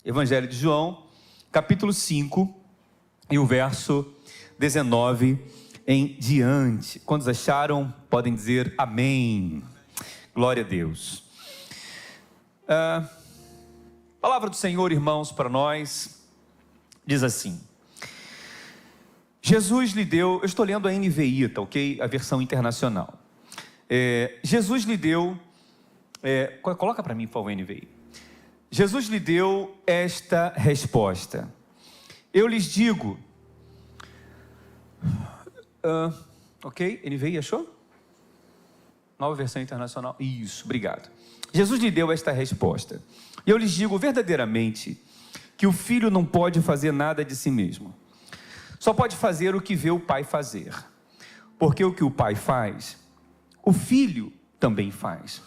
Evangelho de João, capítulo 5, e o verso 19 em diante. Quantos acharam, podem dizer amém. Glória a Deus. A palavra do Senhor, irmãos, para nós, diz assim: Jesus lhe deu, eu estou lendo a NVI, tá ok? A versão internacional. Jesus lhe deu, coloca para mim, por favor, NVI. Jesus lhe deu esta resposta: eu lhes digo, ok? NVI, achou? Nova versão internacional, isso, obrigado. Jesus lhe deu esta resposta: eu lhes digo verdadeiramente que o filho não pode fazer nada de si mesmo, só pode fazer o que vê o pai fazer, porque o que o pai faz, o filho também faz,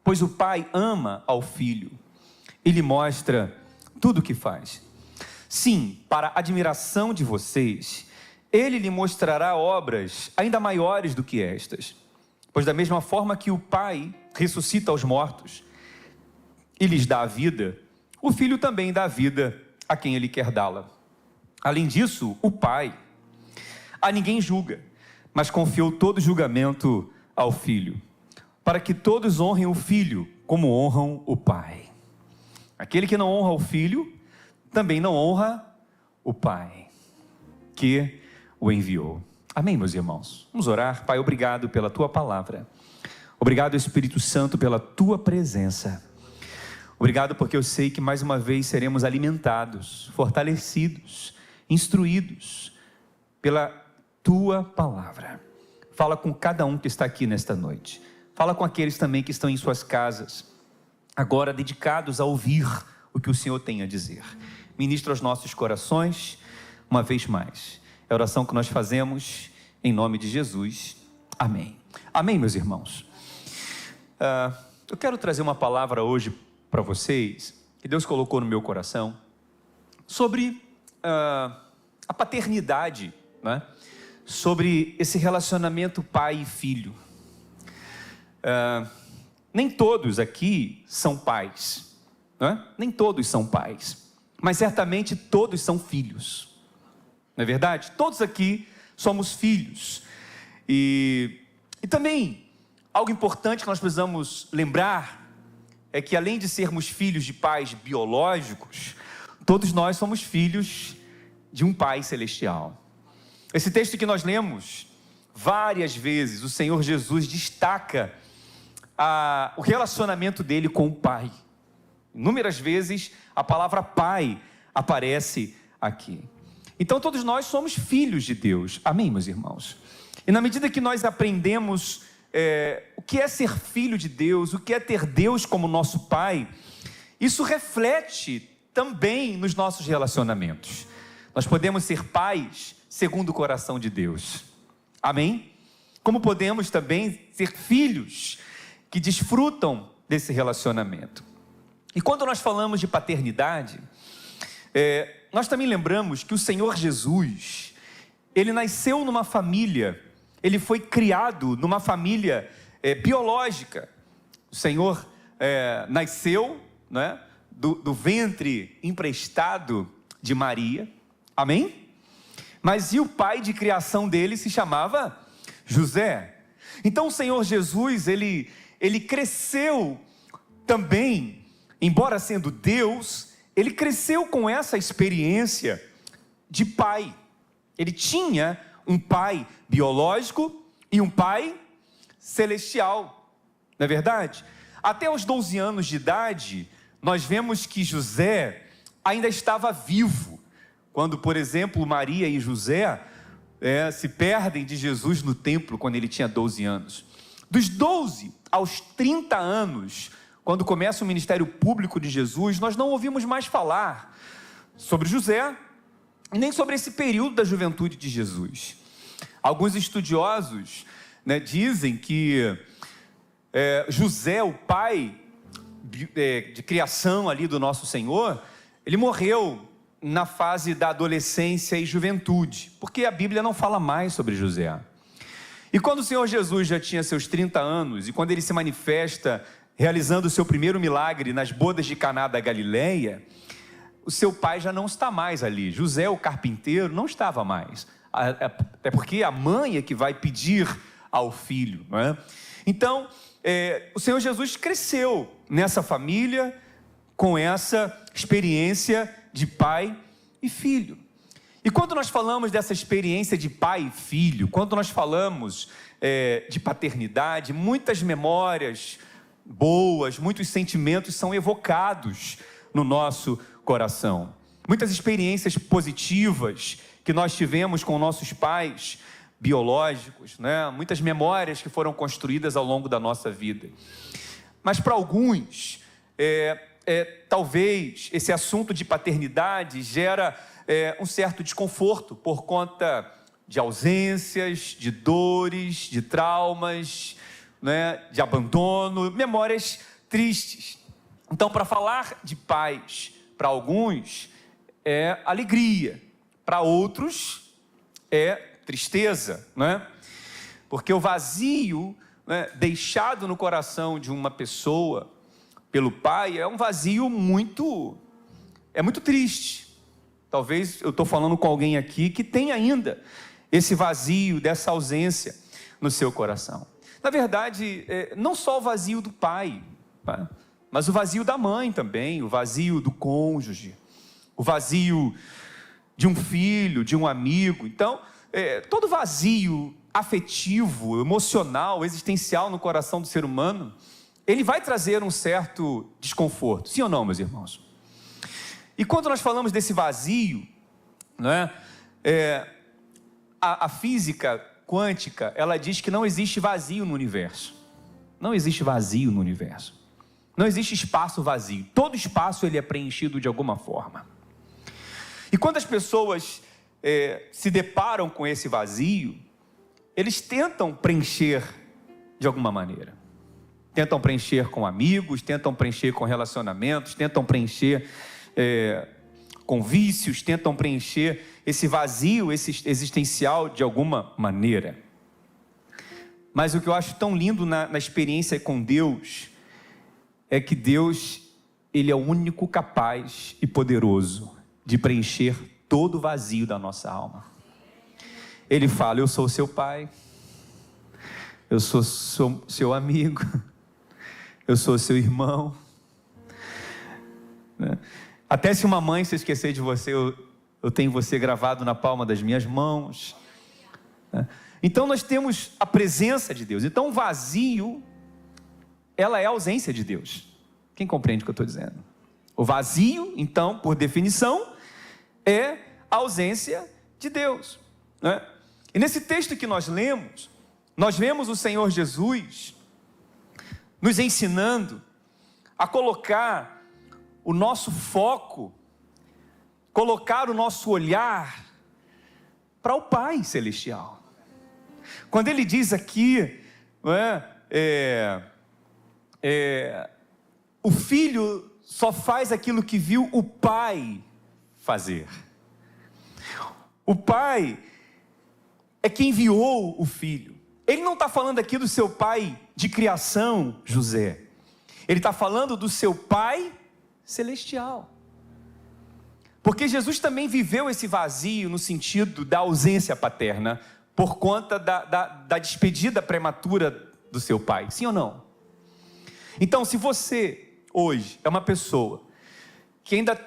pois o pai ama ao filho e lhe mostra tudo o que faz. Sim, para a admiração de vocês, ele lhe mostrará obras ainda maiores do que estas, pois da mesma forma que o pai ressuscita os mortos e lhes dá a vida, o filho também dá a vida a quem ele quer dá-la. Além disso, o pai a ninguém julga, mas confiou todo julgamento ao filho, para que todos honrem o filho como honram o pai. Aquele que não honra o filho, também não honra o pai que o enviou. Amém, meus irmãos? Vamos orar. Pai, obrigado pela tua palavra. Obrigado, Espírito Santo, pela tua presença. Obrigado porque eu sei que mais uma vez seremos alimentados, fortalecidos, instruídos pela tua palavra. Fala com cada um que está aqui nesta noite. Fala com aqueles também que estão em suas casas, agora dedicados a ouvir o que o Senhor tem a dizer. Ministra aos nossos corações, uma vez mais. É a oração que nós fazemos em nome de Jesus. Amém. Amém, meus irmãos. Eu quero trazer uma palavra hoje para vocês, que Deus colocou no meu coração, sobre a paternidade, né? Sobre esse relacionamento pai e filho. Nem todos aqui são pais, né? Nem todos são pais, mas certamente todos são filhos, não é verdade? Todos aqui somos filhos. E também, algo importante que nós precisamos lembrar, é que além de sermos filhos de pais biológicos, todos nós somos filhos de um Pai celestial. Esse texto que nós lemos, várias vezes, o Senhor Jesus destaca o relacionamento dele com o Pai. Inúmeras vezes a palavra Pai aparece aqui. Então todos nós somos filhos de Deus. Amém, meus irmãos? E na medida que nós aprendemos o que é ser filho de Deus, o que é ter Deus como nosso Pai, isso reflete também nos nossos relacionamentos. Nós podemos ser pais segundo o coração de Deus. Amém? Como podemos também ser filhos que desfrutam desse relacionamento. E quando nós falamos de paternidade, nós também lembramos que o Senhor Jesus, ele nasceu numa família, ele foi criado numa família biológica. O Senhor nasceu, né, do ventre emprestado de Maria. Amém? Mas e o pai de criação dele se chamava José. Então o Senhor Jesus, ele cresceu também, embora sendo Deus, ele cresceu com essa experiência de pai. Ele tinha um pai biológico e um pai celestial, não é verdade? Até os 12 anos de idade, nós vemos que José ainda estava vivo, quando, por exemplo, Maria e José se perdem de Jesus no templo, quando ele tinha 12 anos. Dos 12 aos 30 anos, quando começa o ministério público de Jesus, nós não ouvimos mais falar sobre José, nem sobre esse período da juventude de Jesus. Alguns estudiosos, né, dizem que José, o pai de criação ali do nosso Senhor, ele morreu na fase da adolescência e juventude, porque a Bíblia não fala mais sobre José. E quando o Senhor Jesus já tinha seus 30 anos, e quando ele se manifesta realizando o seu primeiro milagre nas bodas de Caná da Galileia, o seu pai já não está mais ali. José, o carpinteiro, não estava mais. Até porque a mãe é que vai pedir ao filho, não é? Então, o Senhor Jesus cresceu nessa família com essa experiência de pai e filho. E quando nós falamos dessa experiência de pai e filho, quando nós falamos de paternidade, muitas memórias boas, muitos sentimentos são evocados no nosso coração. Muitas experiências positivas que nós tivemos com nossos pais biológicos, né? Muitas memórias que foram construídas ao longo da nossa vida. Mas para alguns, talvez esse assunto de paternidade gera um certo desconforto por conta de ausências, de dores, de traumas, né? De abandono, memórias tristes. Então, para falar de pais, para alguns é alegria, para outros é tristeza, né? Porque o vazio, né, deixado no coração de uma pessoa pelo pai é um vazio muito triste. Talvez eu estou falando com alguém aqui que tem ainda esse vazio, dessa ausência no seu coração. Na verdade, não só o vazio do pai, tá? Mas o vazio da mãe também, o vazio do cônjuge, o vazio de um filho, de um amigo. Então, todo vazio afetivo, emocional, existencial no coração do ser humano, ele vai trazer um certo desconforto. Sim ou não, meus irmãos? E quando nós falamos desse vazio, né, a física quântica, ela diz que não existe vazio no universo. Não existe vazio no universo. Não existe espaço vazio. Todo espaço ele é preenchido de alguma forma. E quando as pessoas se deparam com esse vazio, eles tentam preencher de alguma maneira. Tentam preencher com amigos, tentam preencher com relacionamentos, tentam preencher com vícios, tentam preencher esse vazio existencial de alguma maneira. Mas o que eu acho tão lindo na experiência com Deus é que Deus, Ele é o único capaz e poderoso de preencher todo o vazio da nossa alma. Ele fala: eu sou seu pai, eu sou seu amigo, eu sou seu irmão. Até se uma mãe se esquecer de você, eu tenho você gravado na palma das minhas mãos. Então nós temos a presença de Deus. Então o vazio, ela é a ausência de Deus. Quem compreende o que eu estou dizendo? O vazio, então, por definição, é a ausência de Deus, né? E nesse texto que nós lemos, nós vemos o Senhor Jesus nos ensinando a colocar o nosso foco, colocar o nosso olhar para o Pai Celestial. Quando ele diz aqui, não é, o filho só faz aquilo que viu o pai fazer. O pai é quem enviou o filho. Ele não está falando aqui do seu pai de criação, José. Ele está falando do seu pai celestial. Porque Jesus também viveu esse vazio no sentido da ausência paterna, por conta da despedida prematura do seu pai. Sim ou não? Então, se você hoje é uma pessoa que ainda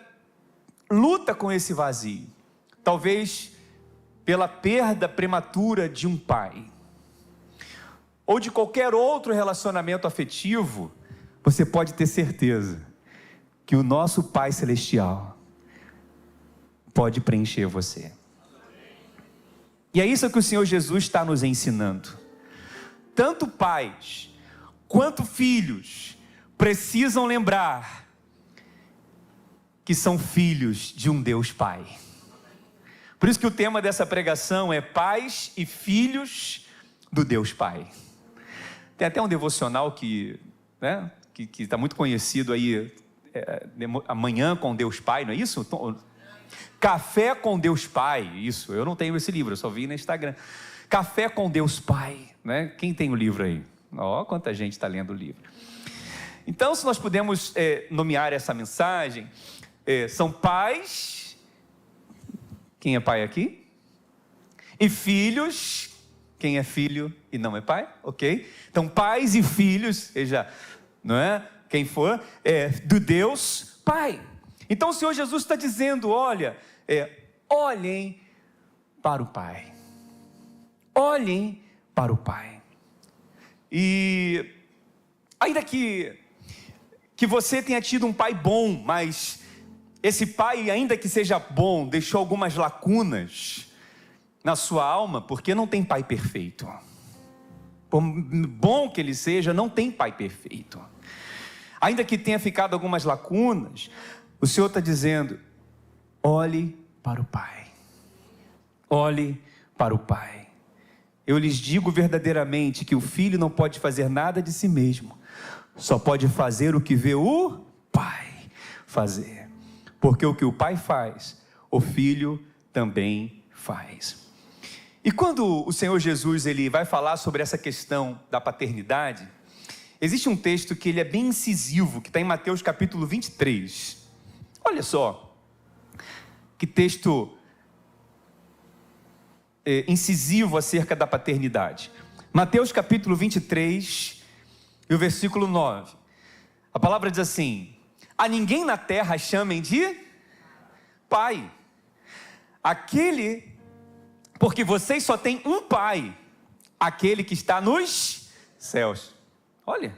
luta com esse vazio, talvez pela perda prematura de um pai, ou de qualquer outro relacionamento afetivo, você pode ter certeza que o nosso Pai Celestial pode preencher você. E é isso que o Senhor Jesus está nos ensinando. Tanto pais quanto filhos precisam lembrar que são filhos de um Deus Pai. Por isso que o tema dessa pregação é pais e filhos do Deus Pai. Tem até um devocional que está muito conhecido aí, Amanhã com Deus Pai, não é isso? Café com Deus Pai, isso, eu não tenho esse livro, eu só vi no Instagram. Café com Deus Pai, né? Quem tem o livro aí? Ó, quanta gente está lendo o livro. Então, se nós podemos nomear essa mensagem, são pais, quem é pai aqui? E filhos, quem é filho e não é pai, ok? Então pais e filhos, seja, não é? Quem for, do Deus Pai. Então o Senhor Jesus está dizendo, olha, olhem para o Pai. Olhem para o Pai. E ainda que você tenha tido um pai bom, mas esse pai, ainda que seja bom, deixou algumas lacunas na sua alma, porque não tem pai perfeito. Por bom que ele seja, não tem pai perfeito. Ainda que tenha ficado algumas lacunas, o Senhor está dizendo, olhe para o Pai. Olhe para o Pai. Eu lhes digo verdadeiramente que o filho não pode fazer nada de si mesmo, só pode fazer o que vê o Pai fazer, porque o que o Pai faz, o filho também faz. E quando o Senhor Jesus ele vai falar sobre essa questão da paternidade, existe um texto que ele é bem incisivo, que está em Mateus capítulo 23. Olha só, que texto incisivo acerca da paternidade. Mateus capítulo 23 e o versículo 9. A palavra diz assim: a ninguém na terra chamem de pai, porque vocês só têm um pai, aquele que está nos céus. Olha,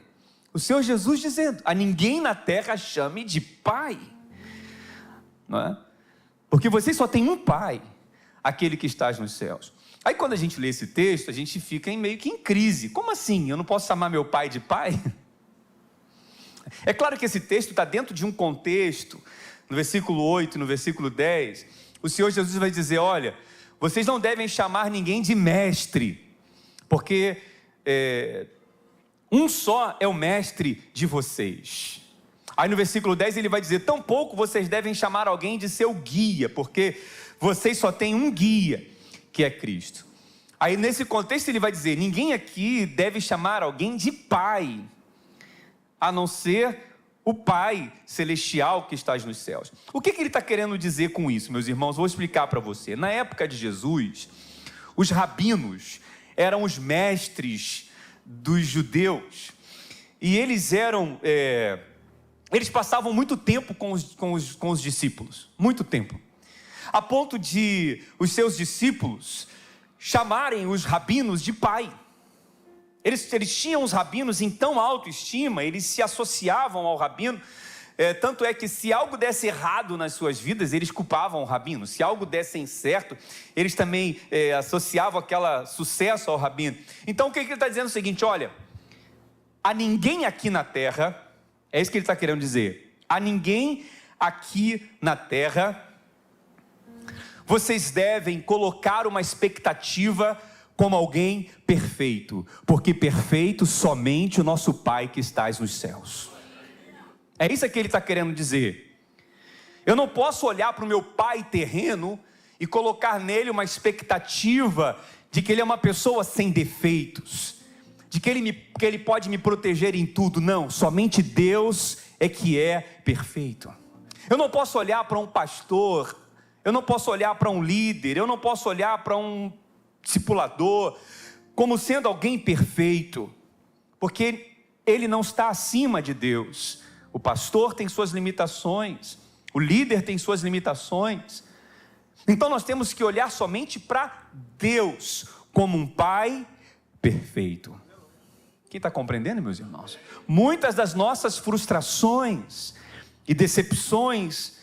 o Senhor Jesus dizendo, a ninguém na terra chame de pai, não é? Porque vocês só têm um pai, aquele que está nos céus. Aí quando a gente lê esse texto, a gente fica meio que em crise. Como assim? Eu não posso chamar meu pai de pai? É claro que esse texto está dentro de um contexto. No versículo 8, no versículo 10, o Senhor Jesus vai dizer, olha, vocês não devem chamar ninguém de mestre, porque um só é o mestre de vocês. Aí no versículo 10 ele vai dizer, tampouco vocês devem chamar alguém de seu guia, porque vocês só têm um guia, que é Cristo. Aí nesse contexto ele vai dizer, ninguém aqui deve chamar alguém de pai, a não ser o Pai celestial que está nos céus. O que ele está querendo dizer com isso, meus irmãos? Vou explicar para você. Na época de Jesus, os rabinos eram os mestres dos judeus, e eles passavam muito tempo com os discípulos, muito tempo, a ponto de os seus discípulos chamarem os rabinos de pai. Eles tinham os rabinos em tão autoestima, eles se associavam ao rabino, tanto é que se algo desse errado nas suas vidas, eles culpavam o rabino. Se algo desse certo, eles também associavam aquele sucesso ao rabino. Então o que ele está dizendo é o seguinte, olha, a ninguém aqui na terra, é isso que ele está querendo dizer, a ninguém aqui na terra, vocês devem colocar uma expectativa como alguém perfeito, porque perfeito somente o nosso Pai que estás nos céus. É isso que ele está querendo dizer. Eu não posso olhar para o meu pai terreno e colocar nele uma expectativa de que ele é uma pessoa sem defeitos, de que ele pode me proteger em tudo. Não, somente Deus é que é perfeito. Eu não posso olhar para um pastor, eu não posso olhar para um líder, eu não posso olhar para um discipulador como sendo alguém perfeito, porque ele não está acima de Deus. O pastor tem suas limitações, o líder tem suas limitações. Então nós temos que olhar somente para Deus como um Pai perfeito. Quem está compreendendo, meus irmãos? Muitas das nossas frustrações e decepções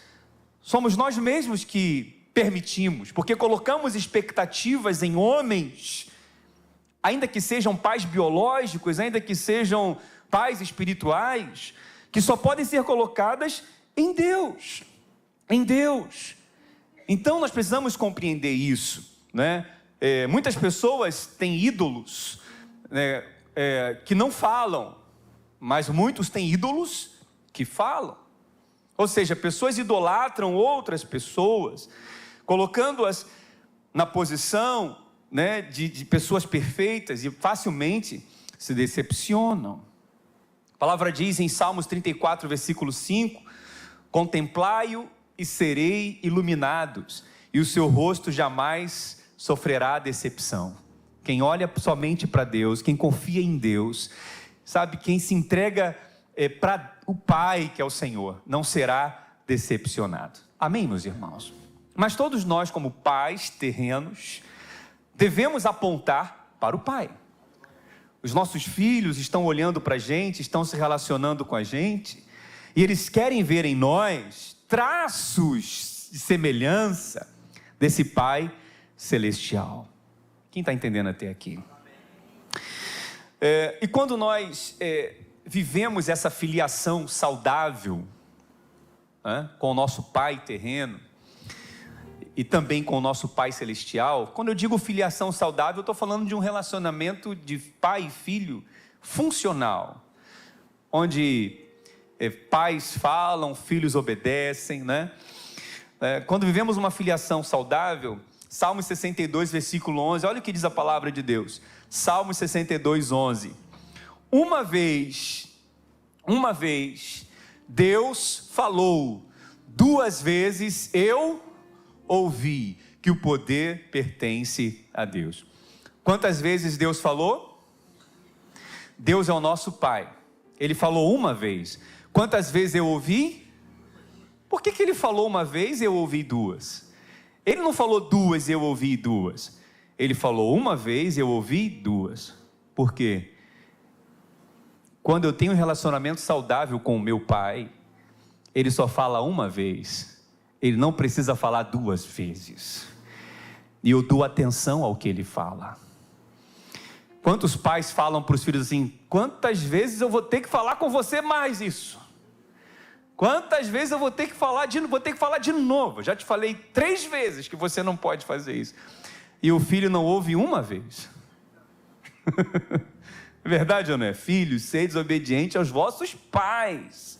somos nós mesmos que permitimos, porque colocamos expectativas em homens, ainda que sejam pais biológicos, ainda que sejam pais espirituais, que só podem ser colocadas em Deus, em Deus. Então nós precisamos compreender isso, né? Muitas pessoas têm ídolos, né, que não falam, mas muitos têm ídolos que falam. Ou seja, pessoas idolatram outras pessoas, colocando-as na posição, né, de pessoas perfeitas, e facilmente se decepcionam. A palavra diz em Salmos 34, versículo 5, contemplai-o e serei iluminados, e o seu rosto jamais sofrerá decepção. Quem olha somente para Deus, quem confia em Deus, sabe, quem se entrega para o Pai, que é o Senhor, não será decepcionado. Amém, meus irmãos? Mas todos nós, como pais terrenos, devemos apontar para o Pai. Os nossos filhos estão olhando para a gente, estão se relacionando com a gente, e eles querem ver em nós traços de semelhança desse Pai celestial. Quem está entendendo até aqui? E quando nós vivemos essa filiação saudável, com o nosso Pai terreno, e também com o nosso Pai celestial, quando eu digo filiação saudável, eu estou falando de um relacionamento de pai e filho funcional, onde pais falam, filhos obedecem, né? Quando vivemos uma filiação saudável, Salmo 62, versículo 11, olha o que diz a palavra de Deus, Salmo 62, 11, uma vez, Deus falou, duas vezes eu ouvi que o poder pertence a Deus. Quantas vezes Deus falou? Deus é o nosso Pai. Ele falou uma vez. Quantas vezes eu ouvi? Por que Ele falou uma vez e eu ouvi duas? Ele não falou duas e eu ouvi duas. Ele falou uma vez e eu ouvi duas. Por quê? Quando eu tenho um relacionamento saudável com o meu Pai, Ele só fala uma vez. Ele não precisa falar duas vezes. E eu dou atenção ao que Ele fala. Quantos pais falam para os filhos assim, quantas vezes eu vou ter que falar com você mais isso? Quantas vezes eu vou ter que falar de novo? Eu já te falei 3 vezes que você não pode fazer isso. E o filho não ouve uma vez. É verdade ou não é? Filhos, sedes obedientes aos vossos pais.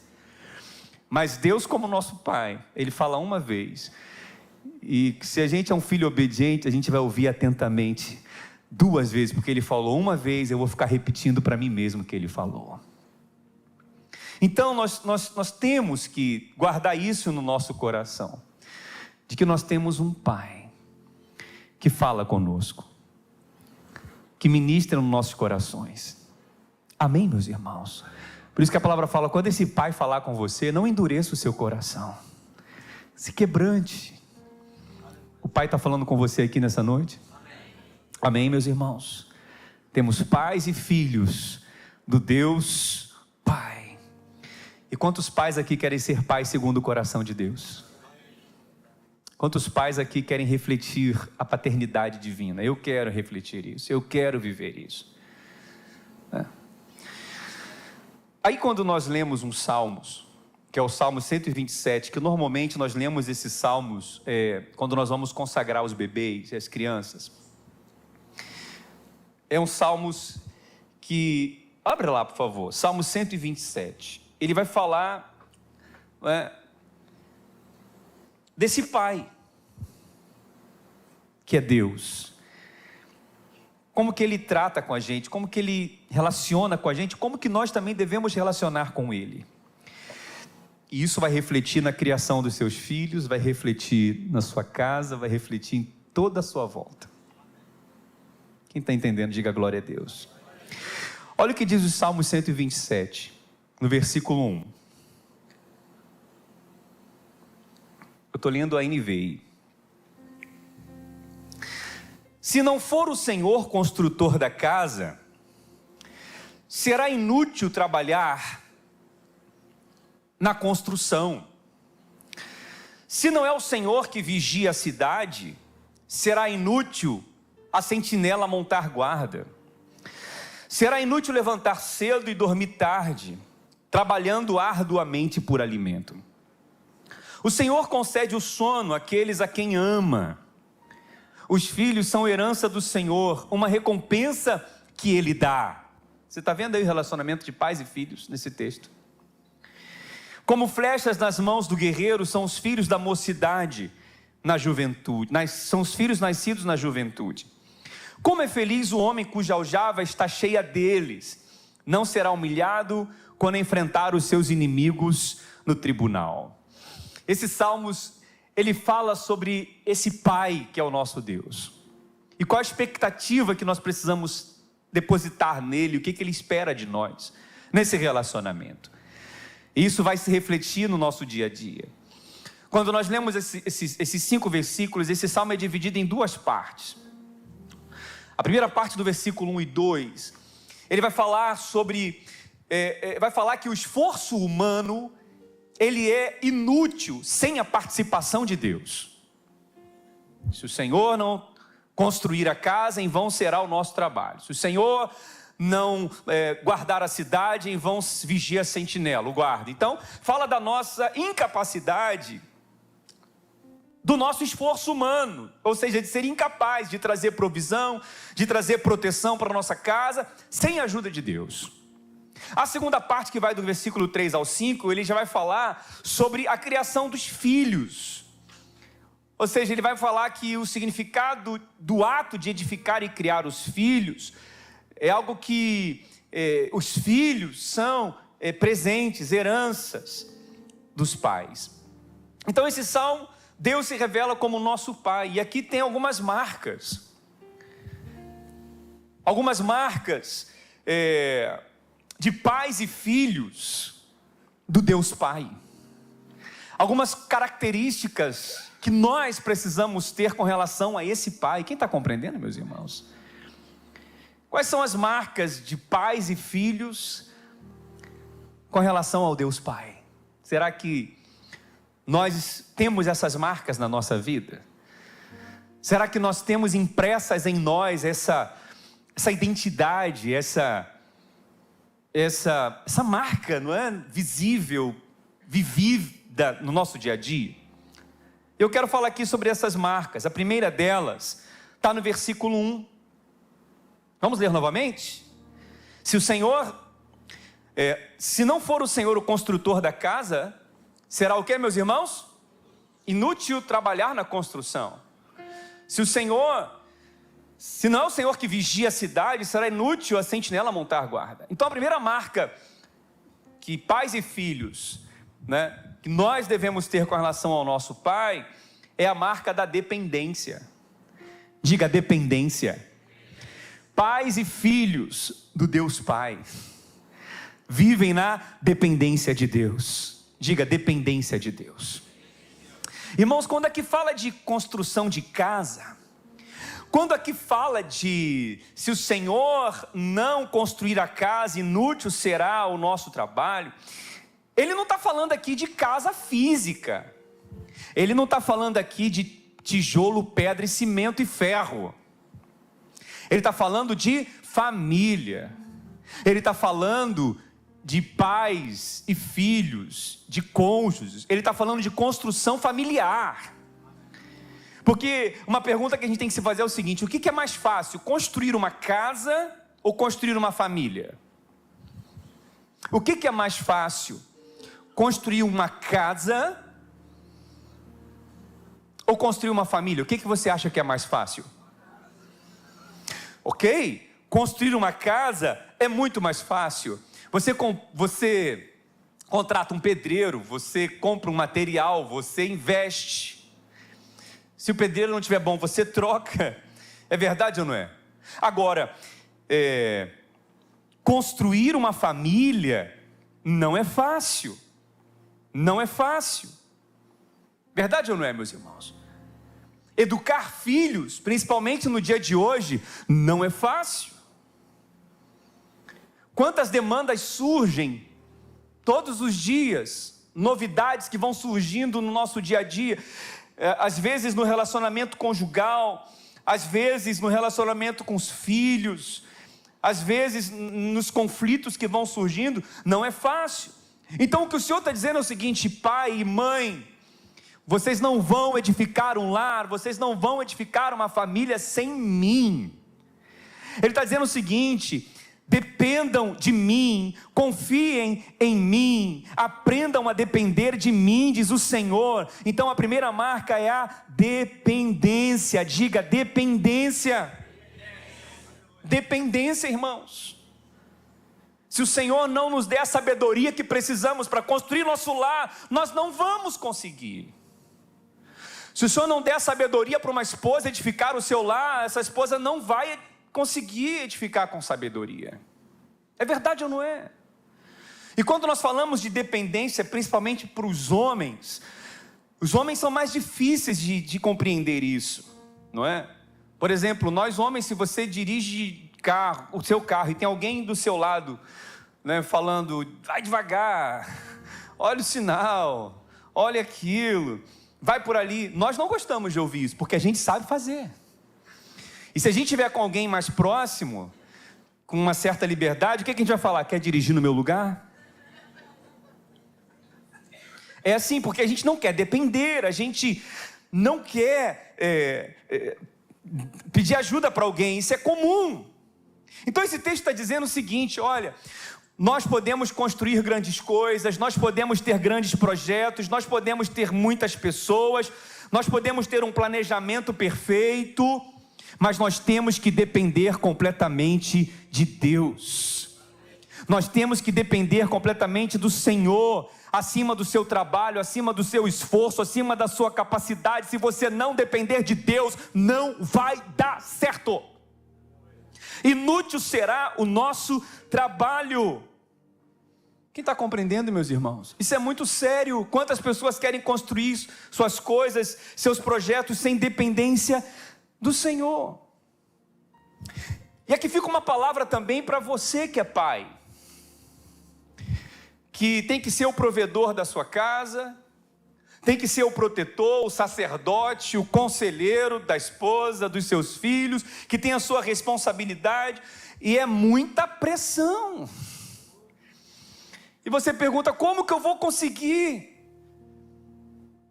Mas Deus, como nosso Pai, Ele fala uma vez. E se a gente é um filho obediente, a gente vai ouvir atentamente 2 vezes, porque Ele falou uma vez, eu vou ficar repetindo para mim mesmo o que Ele falou. Então nós temos que guardar isso no nosso coração, de que nós temos um Pai que fala conosco, que ministra nos nossos corações. Amém, meus irmãos? Por isso que a palavra fala, quando esse Pai falar com você, não endureça o seu coração, se quebrante. O Pai está falando com você aqui nessa noite? Amém, meus irmãos? Temos pais e filhos do Deus Pai. E quantos pais aqui querem ser pais segundo o coração de Deus? Quantos pais aqui querem refletir a paternidade divina? Eu quero refletir isso, eu quero viver isso. Aí quando nós lemos uns salmos, que é o Salmo 127, que normalmente nós lemos esses salmos quando nós vamos consagrar os bebês e as crianças. É um salmos que, abre lá por favor, Salmo 127, ele vai falar desse Pai, que é Deus. Como que Ele trata com a gente, como que Ele relaciona com a gente, como que nós também devemos relacionar com Ele. E isso vai refletir na criação dos seus filhos, vai refletir na sua casa, vai refletir em toda a sua volta. Quem está entendendo, diga glória a Deus. Olha o que diz o Salmo 127, no versículo 1. Eu estou lendo a NVI. Se não for o Senhor construtor da casa, será inútil trabalhar na construção. Se não é o Senhor que vigia a cidade, será inútil a sentinela montar guarda. Será inútil levantar cedo e dormir tarde, trabalhando arduamente por alimento. O Senhor concede o sono àqueles a quem ama. Os filhos são herança do Senhor, uma recompensa que Ele dá. Você está vendo aí o relacionamento de pais e filhos nesse texto? Como flechas nas mãos do guerreiro são os filhos da mocidade na juventude, são os filhos nascidos na juventude. Como é feliz o homem cuja aljava está cheia deles, não será humilhado quando enfrentar os seus inimigos no tribunal. Esse Salmos, ele fala sobre esse Pai que é o nosso Deus. E qual a expectativa que nós precisamos depositar nele, o que ele espera de nós, nesse relacionamento. E isso vai se refletir no nosso dia a dia. Quando nós lemos esses 5 versículos, esse Salmo é dividido em 2 partes. A primeira parte do versículo 1 e 2, ele vai falar sobre, vai falar que o esforço humano, ele é inútil sem a participação de Deus. Se o Senhor não construir a casa, em vão será o nosso trabalho. Se o Senhor não guardar a cidade, em vão vigia a sentinela, o guarda. Então, fala da nossa incapacidade, do nosso esforço humano, ou seja, de ser incapaz de trazer provisão, de trazer proteção para a nossa casa, sem a ajuda de Deus. A segunda parte, que vai do versículo 3 ao 5, ele já vai falar sobre a criação dos filhos. Ou seja, ele vai falar que o significado do ato de edificar e criar os filhos é algo que os filhos são presentes, heranças dos pais. Então esse salmo, Deus se revela como nosso Pai, e aqui tem algumas marcas. Algumas marcas de pais e filhos do Deus Pai. Algumas características que nós precisamos ter com relação a esse Pai. Quem está compreendendo, meus irmãos? Quais são as marcas de pais e filhos com relação ao Deus Pai? Será que nós temos essas marcas na nossa vida? Será que nós temos impressas em nós essa identidade, essa marca, não é? Visível, vivida no nosso dia a dia? Eu quero falar aqui sobre essas marcas. A primeira delas está no versículo 1. Vamos ler novamente? Se o Senhor, se não for o Senhor o construtor da casa, será o que, meus irmãos? Inútil trabalhar na construção. Se não é o Senhor que vigia a cidade, será inútil a sentinela montar guarda. Então a primeira marca que pais e filhos, que nós devemos ter com relação ao nosso Pai, é a marca da dependência. Diga dependência. Pais e filhos do Deus Pai vivem na dependência de Deus. Diga dependência de Deus. Irmãos, quando aqui fala de construção de casa, quando aqui fala de se o Senhor não construir a casa, inútil será o nosso trabalho, ele não está falando aqui de casa física, ele não está falando aqui de tijolo, pedra, cimento e ferro, ele está falando de família, ele está falando de pais e filhos, de cônjuges, ele está falando de construção familiar. Porque uma pergunta que a gente tem que se fazer é o seguinte: o que é mais fácil, construir uma casa ou construir uma família? O que é mais fácil, construir uma casa ou construir uma família? O que você acha que é mais fácil? Ok, construir uma casa é muito mais fácil. Você contrata um pedreiro, você compra um material, você investe. Se o pedreiro não estiver bom, você troca. É verdade ou não é? Agora, construir uma família não é fácil. Não é fácil. Verdade ou não é, meus irmãos? Educar filhos, principalmente no dia de hoje, não é fácil. Quantas demandas surgem todos os dias, novidades que vão surgindo no nosso dia a dia, às vezes no relacionamento conjugal, às vezes no relacionamento com os filhos, às vezes nos conflitos que vão surgindo, não é fácil. Então o que o Senhor está dizendo é o seguinte: pai e mãe, vocês não vão edificar um lar, vocês não vão edificar uma família sem mim. Ele está dizendo o seguinte: dependam de mim, confiem em mim, aprendam a depender de mim, diz o Senhor. Então a primeira marca é a dependência. Diga dependência. Dependência, irmãos. Se o Senhor não nos der a sabedoria que precisamos para construir nosso lar, nós não vamos conseguir. Se o Senhor não der a sabedoria para uma esposa edificar o seu lar, essa esposa não vai conseguir edificar com sabedoria. É verdade ou não é? E quando nós falamos de dependência, principalmente para os homens são mais difíceis de compreender isso, não é? Por exemplo, nós homens, se você dirige o seu carro e tem alguém do seu lado, né, falando, vai devagar, olha o sinal, olha aquilo, vai por ali, nós não gostamos de ouvir isso, porque a gente sabe fazer. E se a gente estiver com alguém mais próximo, com uma certa liberdade, o que a gente vai falar? Quer dirigir no meu lugar? É assim, porque a gente não quer depender, a gente não quer pedir ajuda para alguém, isso é comum. Então esse texto está dizendo o seguinte, olha, nós podemos construir grandes coisas, nós podemos ter grandes projetos, nós podemos ter muitas pessoas, nós podemos ter um planejamento perfeito, mas nós temos que depender completamente de Deus. Nós temos que depender completamente do Senhor, acima do seu trabalho, acima do seu esforço, acima da sua capacidade. Se você não depender de Deus, não vai dar certo. Inútil será o nosso trabalho. Quem está compreendendo, meus irmãos? Isso é muito sério. Quantas pessoas querem construir suas coisas, seus projetos sem dependência do Senhor? E aqui fica uma palavra também para você que é pai, que tem que ser o provedor da sua casa, tem que ser o protetor, o sacerdote, o conselheiro da esposa, dos seus filhos, que tem a sua responsabilidade, e é muita pressão. E você pergunta, como que eu vou conseguir?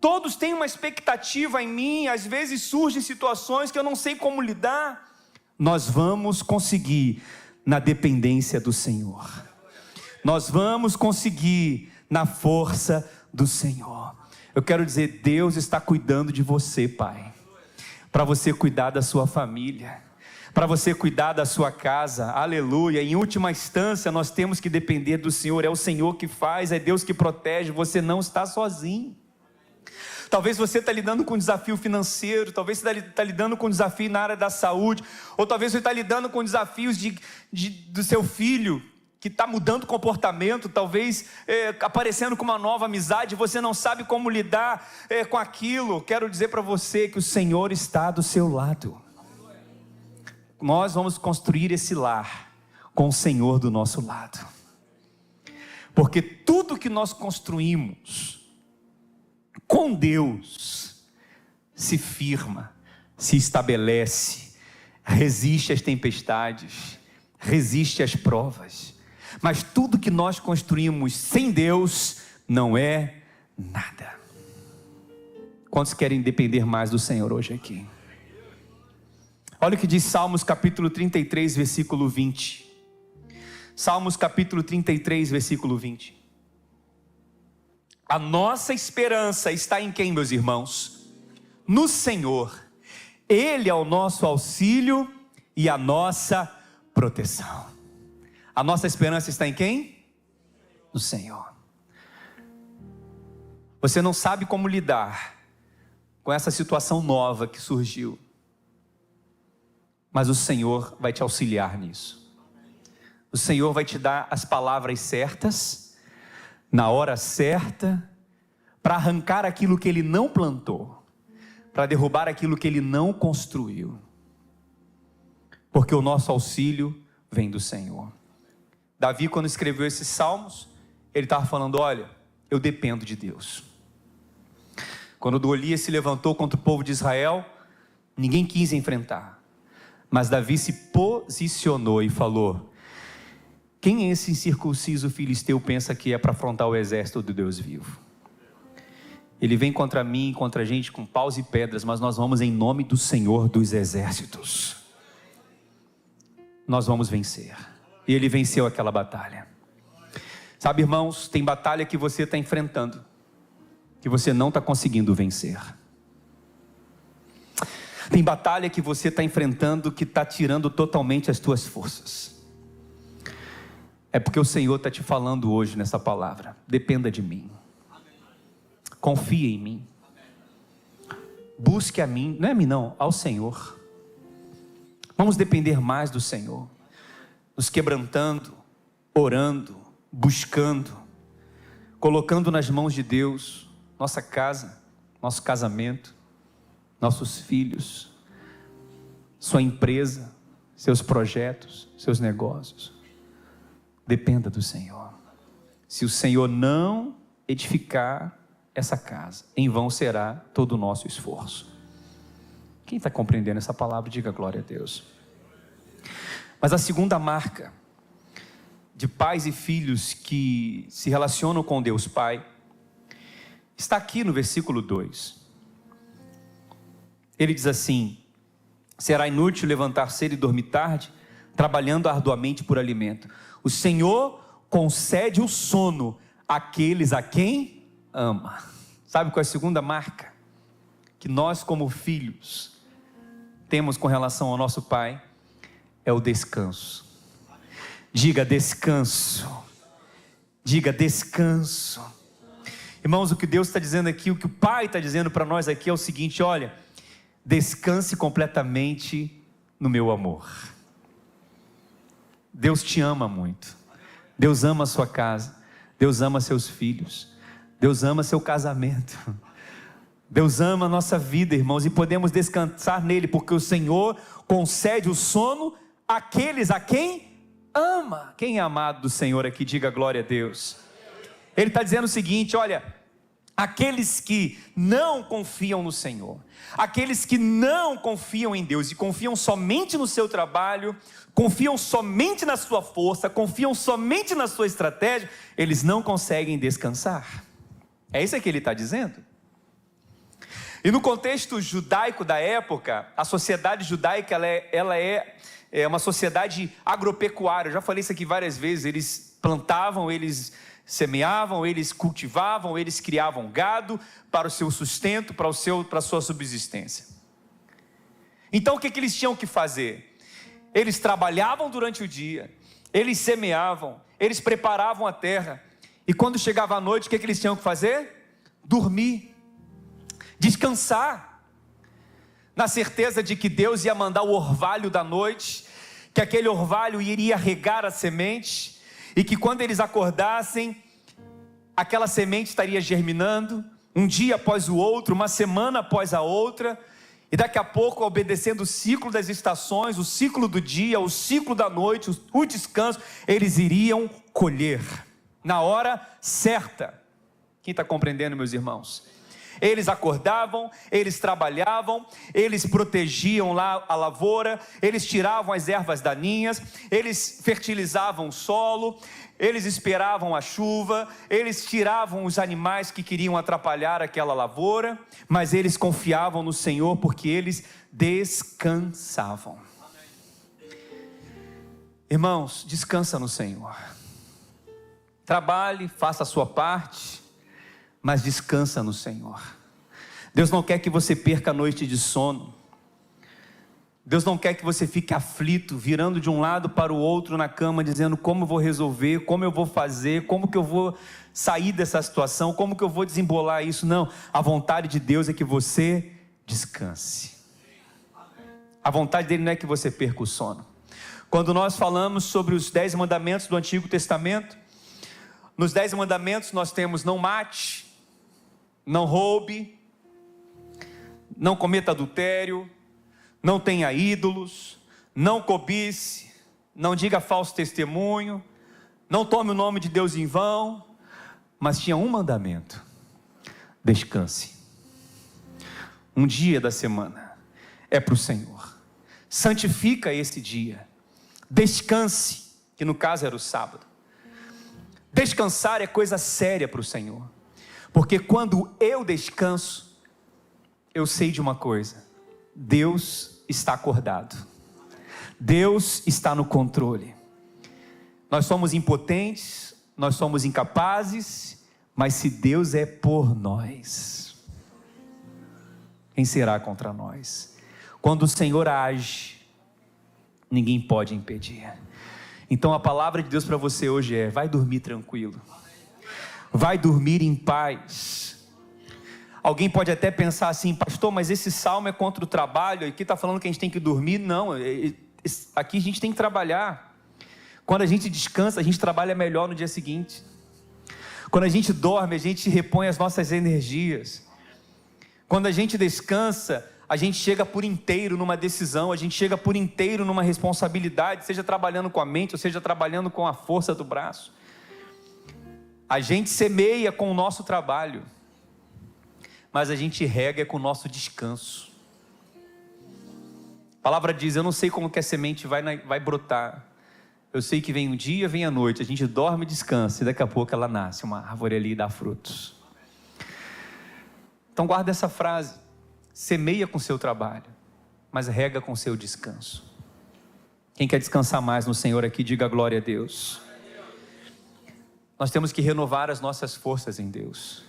Todos têm uma expectativa em mim, às vezes surgem situações que eu não sei como lidar. Nós vamos conseguir na dependência do Senhor. Nós vamos conseguir na força do Senhor. Eu quero dizer, Deus está cuidando de você, pai, para você cuidar da sua família, para você cuidar da sua casa, aleluia. Em última instância, nós temos que depender do Senhor, é o Senhor que faz, é Deus que protege, você não está sozinho. Talvez você está lidando com um desafio financeiro, talvez você está lidando com um desafio na área da saúde, ou talvez você está lidando com desafios do seu filho, que está mudando o comportamento, talvez aparecendo com uma nova amizade, você não sabe como lidar com aquilo. Quero dizer para você que o Senhor está do seu lado. Nós vamos construir esse lar com o Senhor do nosso lado, porque tudo que nós construímos com Deus se firma, se estabelece, resiste às tempestades, resiste às provas. Mas tudo que nós construímos sem Deus não é nada. Quantos querem depender mais do Senhor hoje aqui? Olha o que diz Salmos capítulo 33, versículo 20. Salmos capítulo 33, versículo 20. A nossa esperança está em quem, meus irmãos? No Senhor. Ele é o nosso auxílio e a nossa proteção. A nossa esperança está em quem? No Senhor. Você não sabe como lidar com essa situação nova que surgiu, mas o Senhor vai te auxiliar nisso. O Senhor vai te dar as palavras certas, na hora certa, para arrancar aquilo que Ele não plantou, para derrubar aquilo que Ele não construiu, porque o nosso auxílio vem do Senhor. Davi, quando escreveu esses salmos, ele estava falando, olha, eu dependo de Deus. Quando Golias se levantou contra o povo de Israel, ninguém quis enfrentar, mas Davi se posicionou e falou, quem é esse incircunciso filisteu pensa que é para afrontar o exército do Deus vivo? Ele vem contra mim, contra a gente com paus e pedras, mas nós vamos em nome do Senhor dos exércitos. Nós vamos vencer. E ele venceu aquela batalha. Sabe, irmãos, tem batalha que você está enfrentando, que você não está conseguindo vencer. Tem batalha que você está enfrentando, que está tirando totalmente as tuas forças. é porque o Senhor está te falando hoje nessa palavra. Dependa de mim. Confie em mim. Busque a mim, não é a mim não, ao Senhor. Vamos depender mais do Senhor, nos quebrantando, orando, buscando, colocando nas mãos de Deus nossa casa, nosso casamento, nossos filhos, sua empresa, seus projetos, seus negócios. Dependa do Senhor. Se o Senhor não edificar essa casa, em vão será todo o nosso esforço. Quem está compreendendo essa palavra, diga glória a Deus. Mas a segunda marca de pais e filhos que se relacionam com Deus Pai está aqui no versículo 2. Ele diz assim: será inútil levantar cedo e dormir tarde, trabalhando arduamente por alimento. O Senhor concede o sono àqueles a quem ama. Sabe qual é a segunda marca que nós como filhos temos com relação ao nosso Pai? É o descanso. Diga descanso. Diga descanso. Irmãos, o que Deus está dizendo aqui, o que o Pai está dizendo para nós aqui é o seguinte: olha, descanse completamente no meu amor. Deus te ama muito. Deus ama a sua casa. Deus ama seus filhos. Deus ama seu casamento. Deus ama a nossa vida, irmãos, e podemos descansar nele, porque o Senhor concede o sono àqueles a quem ama. Quem é amado do Senhor aqui, diga glória a Deus. Ele está dizendo o seguinte: olha, aqueles que não confiam no Senhor, aqueles que não confiam em Deus e confiam somente no seu trabalho, confiam somente na sua força, confiam somente na sua estratégia, eles não conseguem descansar. É isso que ele está dizendo. E no contexto judaico da época, a sociedade judaica ela é uma sociedade agropecuária. Eu já falei isso aqui várias vezes. Eles plantavam, eles semeavam, eles cultivavam, eles criavam gado para o seu sustento, para a sua subsistência. Então o que eles tinham que fazer? Eles trabalhavam durante o dia, eles semeavam, eles preparavam a terra, e quando chegava a noite, o que eles tinham que fazer? Dormir, descansar, na certeza de que Deus ia mandar o orvalho da noite, que aquele orvalho iria regar a semente, e que quando eles acordassem, aquela semente estaria germinando, um dia após o outro, uma semana após a outra, e daqui a pouco, obedecendo o ciclo das estações, o ciclo do dia, o ciclo da noite, o descanso, eles iriam colher, na hora certa. Quem está compreendendo, meus irmãos? Eles acordavam, eles trabalhavam, eles protegiam lá a lavoura, eles tiravam as ervas daninhas, eles fertilizavam o solo, eles esperavam a chuva, eles tiravam os animais que queriam atrapalhar aquela lavoura, mas eles confiavam no Senhor porque eles descansavam. Irmãos, descansa no Senhor. Trabalhe, faça a sua parte, mas descansa no Senhor. Deus não quer que você perca a noite de sono. Deus não quer que você fique aflito, virando de um lado para o outro na cama, dizendo como eu vou resolver, como eu vou fazer, como que eu vou sair dessa situação, como que eu vou desembolar isso. Não, a vontade de Deus é que você descanse. A vontade dele não é que você perca o sono. Quando nós falamos sobre os 10 mandamentos do Antigo Testamento, nos 10 mandamentos nós temos: não mate, não roube, não cometa adultério, não tenha ídolos, não cobice, não diga falso testemunho, não tome o nome de Deus em vão. Mas tinha um mandamento: descanse. Um dia da semana é para o Senhor, santifica esse dia, descanse, que no caso era o sábado. Descansar é coisa séria para o Senhor, porque quando eu descanso, eu sei de uma coisa: Deus está acordado, Deus está no controle. Nós somos impotentes, nós somos incapazes, mas se Deus é por nós, quem será contra nós? Quando o Senhor age, ninguém pode impedir. Então a palavra de Deus para você hoje é: vai dormir tranquilo, vai dormir em paz. Alguém pode até pensar assim: pastor, mas esse salmo é contra o trabalho, aqui está falando que a gente tem que dormir. Não, aqui a gente tem que trabalhar. Quando a gente descansa, a gente trabalha melhor no dia seguinte. Quando a gente dorme, a gente repõe as nossas energias. Quando a gente descansa, a gente chega por inteiro numa decisão, a gente chega por inteiro numa responsabilidade, seja trabalhando com a mente, ou seja trabalhando com a força do braço. A gente semeia com o nosso trabalho, mas a gente rega com o nosso descanso. A palavra diz: eu não sei como que a semente vai brotar, eu sei que vem um dia, vem a noite, a gente dorme e descansa, e daqui a pouco ela nasce, uma árvore ali e dá frutos. Então guarda essa frase: semeia com o seu trabalho, mas rega com o seu descanso. Quem quer descansar mais no Senhor aqui, diga glória a Deus. Nós temos que renovar as nossas forças em Deus.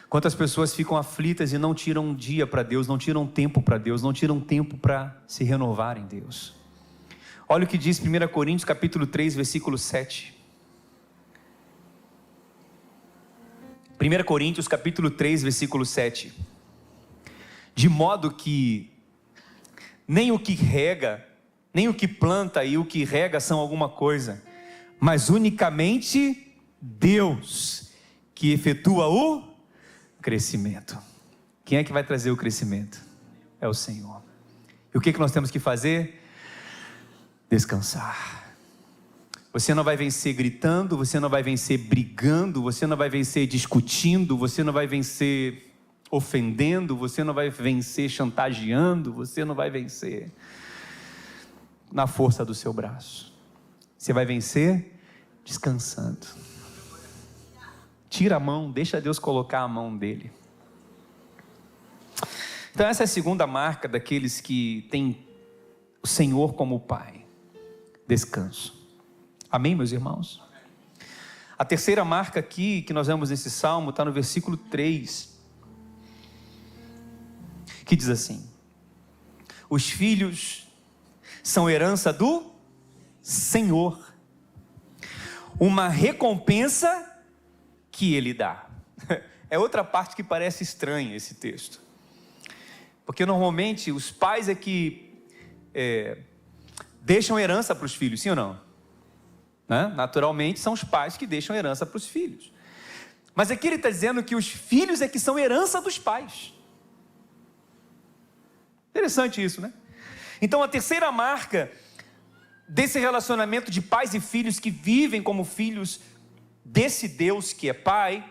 Quantas pessoas ficam aflitas e não tiram um dia para Deus, não tiram tempo para Deus, não tiram tempo para se renovar em Deus. Olha o que diz 1 Coríntios capítulo 3, versículo 7. 1 Coríntios capítulo 3, versículo 7. De modo que nem o que rega, nem o que planta e o que rega são alguma coisa, mas unicamente Deus que efetua o crescimento. Quem é que vai trazer o crescimento? É o Senhor. E o que nós temos que fazer? Descansar. Você não vai vencer gritando, você não vai vencer brigando, você não vai vencer discutindo, você não vai vencer ofendendo, você não vai vencer chantageando, você não vai vencer na força do seu braço. Você vai vencer descansando. Tira a mão, deixa Deus colocar a mão dele. Então essa é a segunda marca daqueles que têm o Senhor como Pai: descanso. Amém, meus irmãos? A terceira marca aqui que nós vemos nesse salmo está no versículo 3, que diz assim: os filhos são herança do Senhor, uma recompensa que Ele dá. É outra parte que parece estranha esse texto, porque normalmente os pais é que deixam herança para os filhos, sim ou não? Naturalmente são os pais que deixam herança para os filhos, mas aqui ele está dizendo que os filhos é que são herança dos pais. Interessante isso, né? Então a terceira marca desse relacionamento de pais e filhos que vivem como filhos desse Deus que é Pai,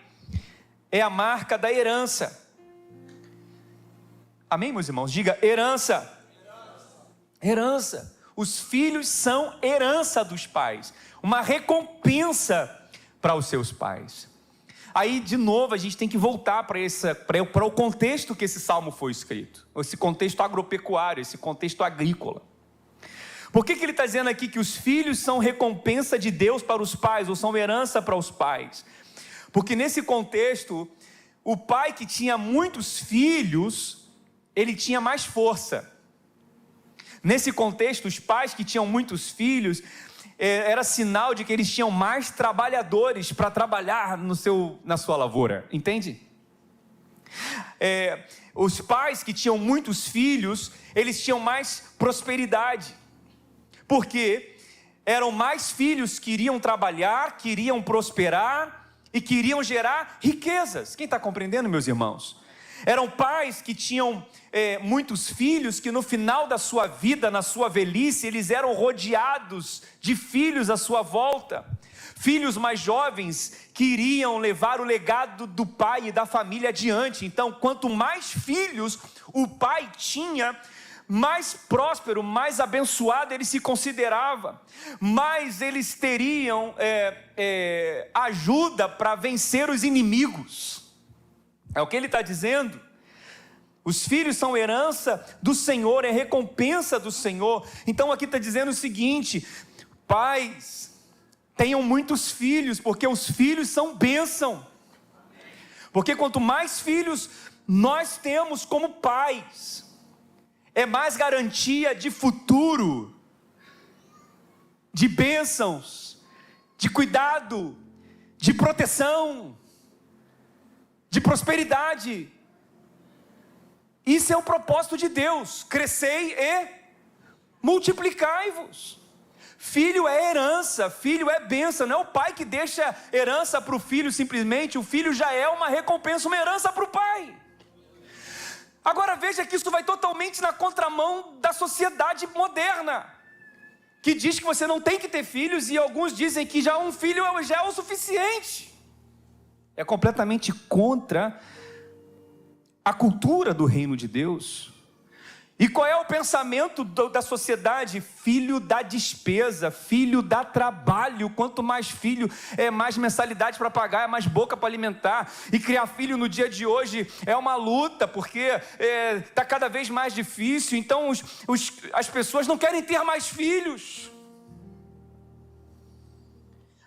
é a marca da herança. Amém, meus irmãos? Diga herança. Herança. Os filhos são herança dos pais, uma recompensa para os seus pais. Aí de novo a gente tem que voltar para o contexto que esse salmo foi escrito, esse contexto agropecuário, esse contexto agrícola. Por que ele está dizendo aqui que os filhos são recompensa de Deus para os pais, ou são herança para os pais? Porque nesse contexto, o pai que tinha muitos filhos, ele tinha mais força. Nesse contexto, os pais que tinham muitos filhos, era sinal de que eles tinham mais trabalhadores para trabalhar na sua lavoura, entende? Os pais que tinham muitos filhos, eles tinham mais prosperidade, porque eram mais filhos que iriam trabalhar, que iriam prosperar e que iriam gerar riquezas. Quem está compreendendo, meus irmãos? Eram pais que tinham muitos filhos, que no final da sua vida, na sua velhice, eles eram rodeados de filhos à sua volta. Filhos mais jovens que iriam levar o legado do pai e da família adiante. Então, quanto mais filhos o pai tinha, mais próspero, mais abençoado ele se considerava, mais eles teriam ajuda para vencer os inimigos. É o que ele está dizendo. Os filhos são herança do Senhor, é recompensa do Senhor. Então aqui está dizendo o seguinte: pais, tenham muitos filhos, porque os filhos são bênção. Porque quanto mais filhos nós temos como pais, é mais garantia de futuro, de bênçãos, de cuidado, de proteção, de prosperidade. Isso é o propósito de Deus: crescei e multiplicai-vos. Filho é herança, filho é bênção. Não é o pai que deixa herança para o filho simplesmente. O filho já é uma recompensa, uma herança para o pai. Agora veja que isso vai totalmente na contramão da sociedade moderna, que diz que você não tem que ter filhos, e alguns dizem que já um filho já é o suficiente. É completamente contra a cultura do reino de Deus. E qual é o pensamento da sociedade? Filho dá despesa, filho dá trabalho. Quanto mais filho, é mais mensalidade para pagar, é mais boca para alimentar. E criar filho no dia de hoje é uma luta, porque está cada vez mais difícil. Então as pessoas não querem ter mais filhos.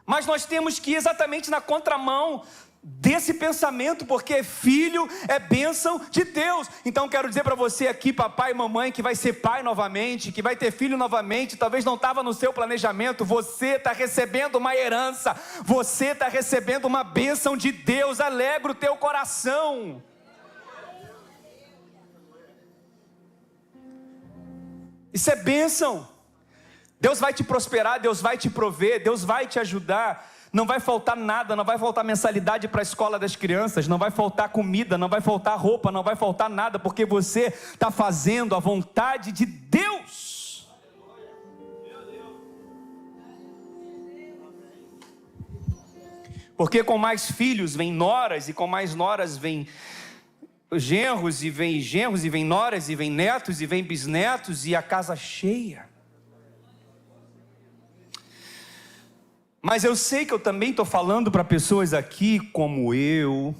Mas nós temos que ir exatamente na contramão desse pensamento, porque filho é bênção de Deus. Então quero dizer para você aqui, papai e mamãe, que vai ser pai novamente, que vai ter filho novamente, talvez não estava no seu planejamento, você está recebendo uma herança, você está recebendo uma bênção de Deus. Alegra o teu coração. Isso é bênção. Deus vai te prosperar, Deus vai te prover, Deus vai te ajudar. Não vai faltar nada, não vai faltar mensalidade para a escola das crianças, não vai faltar comida, não vai faltar roupa, não vai faltar nada, porque você está fazendo a vontade de Deus. Porque com mais filhos vem noras, e com mais noras vem genros, e vem noras, e vem netos, e vem bisnetos, e a casa cheia. Mas eu sei que eu também estou falando para pessoas aqui como eu,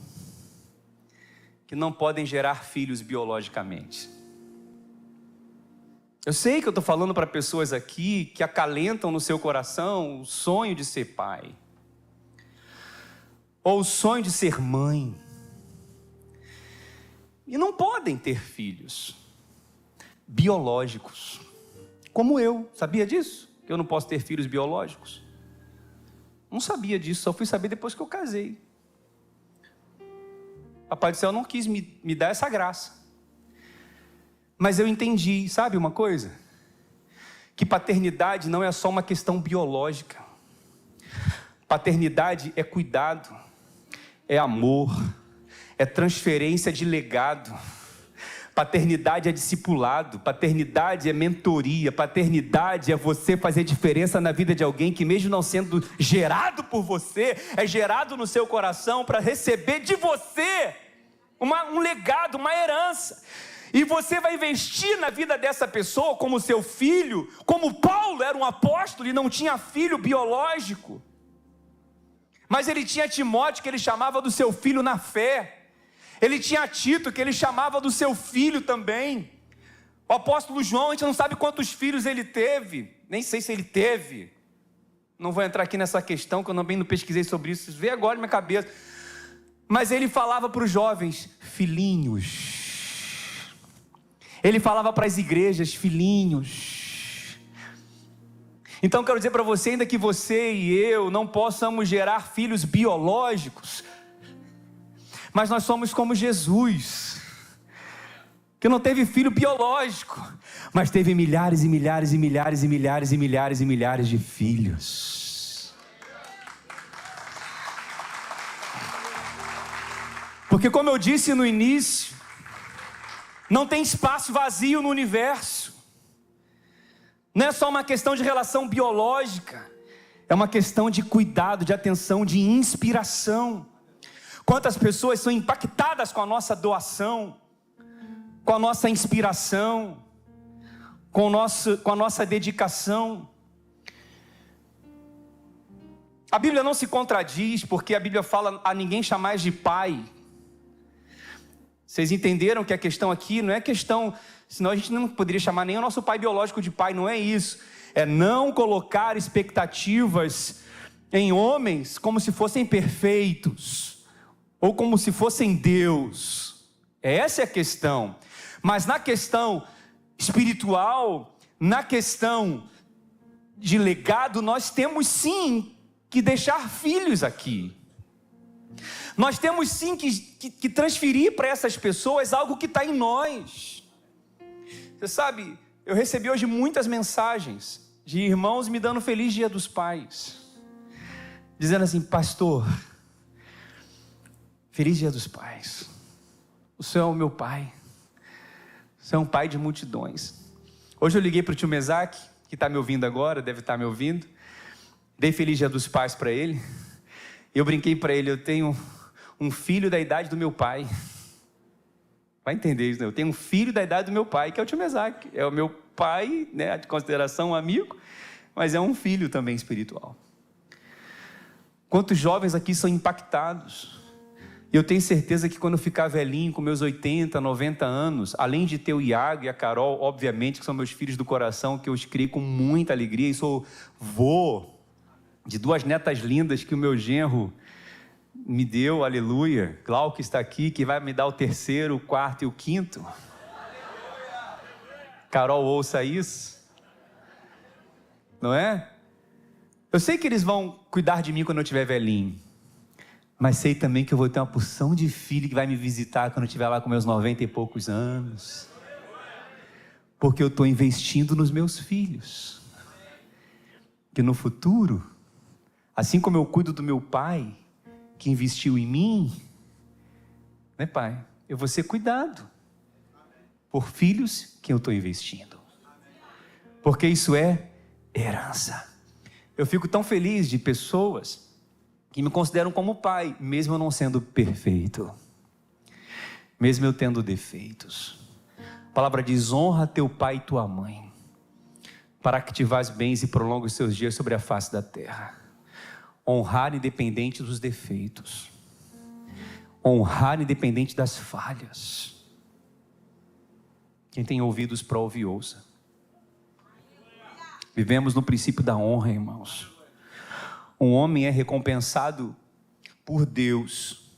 que não podem gerar filhos biologicamente. Eu sei que eu estou falando para pessoas aqui que acalentam no seu coração o sonho de ser pai, ou o sonho de ser mãe, e não podem ter filhos biológicos, como eu. Sabia disso? Que eu não posso ter filhos biológicos? Não sabia disso, só fui saber depois que eu casei. Papai do céu não quis me dar essa graça. Mas eu entendi, sabe uma coisa? Que paternidade não é só uma questão biológica. Paternidade é cuidado, é amor, é transferência de legado. Paternidade é discipulado, paternidade é mentoria, paternidade é você fazer diferença na vida de alguém que, mesmo não sendo gerado por você, é gerado no seu coração para receber de você um legado, uma herança. E você vai investir na vida dessa pessoa como seu filho, como Paulo era um apóstolo e não tinha filho biológico, mas ele tinha Timóteo, que ele chamava do seu filho na fé. Ele tinha Tito, que ele chamava do seu filho também. O apóstolo João, a gente não sabe quantos filhos ele teve, nem sei se ele teve. Não vou entrar aqui nessa questão, que eu também não pesquisei sobre isso, vê agora na minha cabeça. Mas ele falava para os jovens, filhinhos. Ele falava para as igrejas, filhinhos. Então quero dizer para você, ainda que você e eu não possamos gerar filhos biológicos, mas nós somos como Jesus, que não teve filho biológico, mas teve milhares e milhares e milhares e milhares e milhares e milhares de filhos. Porque, como eu disse no início, não tem espaço vazio no universo. Não é só uma questão de relação biológica, é uma questão de cuidado, de atenção, de inspiração. Quantas pessoas são impactadas com a nossa doação, com a nossa inspiração, com a nossa dedicação. A Bíblia não se contradiz, porque a Bíblia fala a ninguém chamais de pai. Vocês entenderam que a questão aqui não é questão, senão a gente não poderia chamar nem o nosso pai biológico de pai, não é isso. É não colocar expectativas em homens como se fossem perfeitos, ou como se fossem Deus. Essa é a questão. Mas na questão espiritual, na questão de legado, nós temos sim que deixar filhos aqui. Nós temos sim que transferir para essas pessoas algo que está em nós. Você sabe, eu recebi hoje muitas mensagens de irmãos me dando feliz Dia dos Pais, dizendo assim: pastor, feliz Dia dos Pais, o Senhor é o meu pai, o Senhor é um pai de multidões. Hoje eu liguei para o tio Mesaque, que está me ouvindo agora, deve estar me ouvindo, dei feliz Dia dos Pais para ele, eu brinquei para ele: eu tenho um filho da idade do meu pai. Vai entender isso, né? Eu tenho um filho da idade do meu pai, que é o tio Mesaque, é o meu pai, né, de consideração, um amigo, mas é um filho também espiritual. Quantos jovens aqui são impactados? E eu tenho certeza que quando eu ficar velhinho, com meus 80, 90 anos, além de ter o Iago e a Carol, obviamente, que são meus filhos do coração, que eu os criei com muita alegria, e sou vô de 2 netas lindas que o meu genro me deu, aleluia. Glauco está aqui, que vai me dar o 3º, o 4º e o 5º. Carol, ouça isso. Não é? Eu sei que eles vão cuidar de mim quando eu estiver velhinho, mas sei também que eu vou ter uma porção de filho que vai me visitar quando eu estiver lá com meus 90 e poucos anos, porque eu estou investindo nos meus filhos, que no futuro, assim como eu cuido do meu pai, que investiu em mim, né, pai? Eu vou ser cuidado por filhos que eu estou investindo, porque isso é herança. Eu fico tão feliz de pessoas que me consideram como pai, mesmo eu não sendo perfeito, mesmo eu tendo defeitos. A palavra diz: honra teu pai e tua mãe, para que te vás bens e prolongue os seus dias sobre a face da terra. Honrar independente dos defeitos, honrar independente das falhas. Quem tem ouvidos para ouvir, ouça. Vivemos no princípio da honra, irmãos. Um homem é recompensado por Deus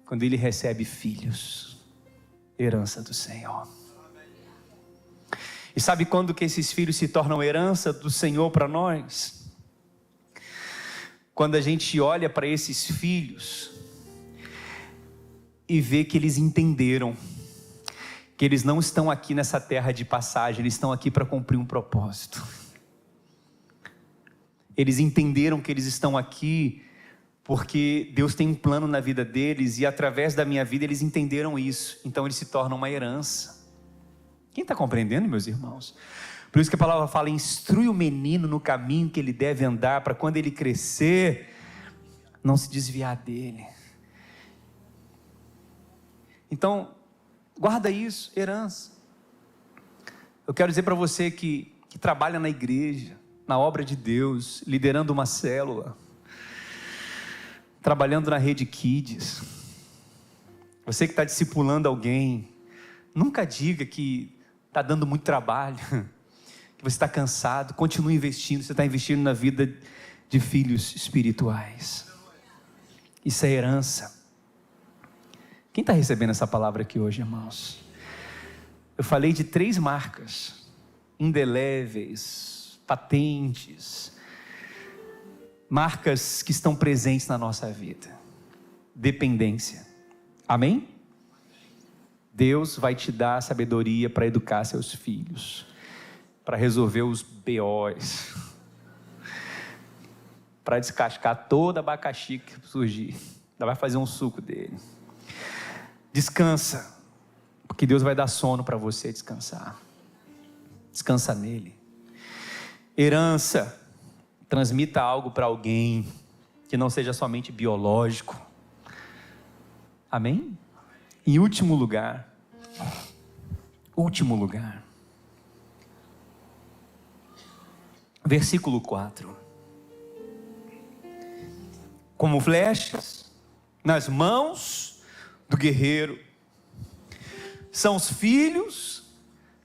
quando ele recebe filhos, herança do Senhor. E sabe quando que esses filhos se tornam herança do Senhor para nós? Quando a gente olha para esses filhos e vê que eles entenderam que eles não estão aqui nessa terra de passagem, eles estão aqui para cumprir um propósito. Eles entenderam que eles estão aqui porque Deus tem um plano na vida deles, e através da minha vida eles entenderam isso, então eles se tornam uma herança. Quem está compreendendo, meus irmãos? Por isso que a palavra fala: instrui o menino no caminho que ele deve andar, para quando ele crescer, não se desviar dele. Então, guarda isso, herança. Eu quero dizer para você que trabalha na igreja, na obra de Deus, liderando uma célula, trabalhando na rede Kids, você que está discipulando alguém, nunca diga que está dando muito trabalho, que você está cansado. Continue investindo. Você está investindo na vida de filhos espirituais. Isso é herança. Quem está recebendo essa palavra aqui hoje, irmãos? Eu falei de 3 marcas indeléveis, patentes, marcas que estão presentes na nossa vida. Dependência. Amém? Deus vai te dar sabedoria para educar seus filhos, para resolver os BOs, para descascar todo abacaxi que surgir. Ainda vai fazer um suco dele. Descansa, porque Deus vai dar sono para você descansar. Descansa nele. Herança. Transmita algo para alguém que não seja somente biológico. Amém? Em último lugar, versículo 4. Como flechas nas mãos do guerreiro são os filhos